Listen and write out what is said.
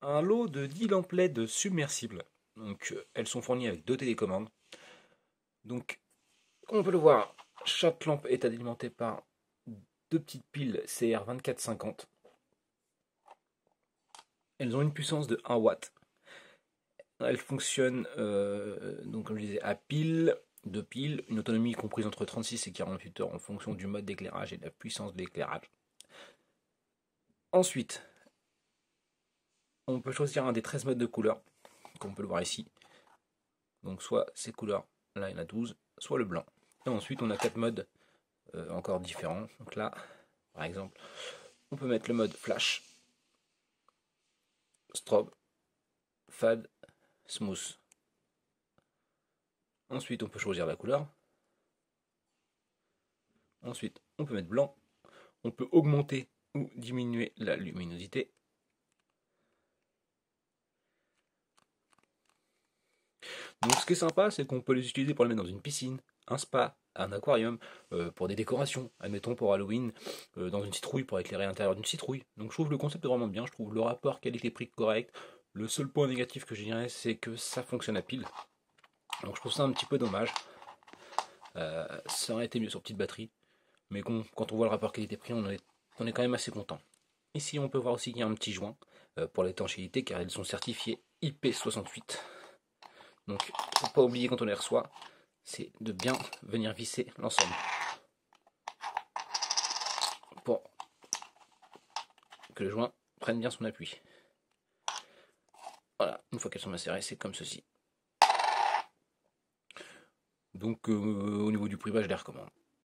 un lot de 10 lampes LED submersibles. Donc, elles sont fournies avec deux télécommandes. Donc, comme on peut le voir, chaque lampe est alimentée par deux petites piles CR2450. Elles ont une puissance de 1 watt. Elles fonctionnent, donc comme je disais, à pile, deux piles, une autonomie comprise entre 36 et 48 heures en fonction du mode d'éclairage et de la puissance de l'éclairage. Ensuite, on peut choisir un des 13 modes de couleurs, comme on peut le voir ici. Donc soit ces couleurs, là il y en a 12, soit le blanc. Et ensuite on a 4 modes encore différents. Donc là, par exemple, on peut mettre le mode flash, strobe, fade, smooth. Ensuite on peut choisir la couleur. Ensuite on peut mettre blanc. On peut augmenter ou diminuer la luminosité. Donc ce qui est sympa, c'est qu'on peut les utiliser pour les mettre dans une piscine, un spa, un aquarium, pour des décorations, admettons pour Halloween, dans une citrouille pour éclairer l'intérieur d'une citrouille. Donc je trouve le concept vraiment bien, je trouve le rapport qualité-prix correct. Le seul point négatif que je dirais, c'est que ça fonctionne à pile. Donc je trouve ça un petit peu dommage. Ça aurait été mieux sur petite batterie, mais quand on voit le rapport qualité-prix, on est quand même assez content. Ici on peut voir aussi qu'il y a un petit joint pour l'étanchéité car elles sont certifiées IP68. Donc, faut pas oublier quand on les reçoit, c'est de bien venir visser l'ensemble pour que le joint prenne bien son appui. Voilà, une fois qu'elles sont bien serrées, c'est comme ceci. Donc, au niveau du prix, je les recommande.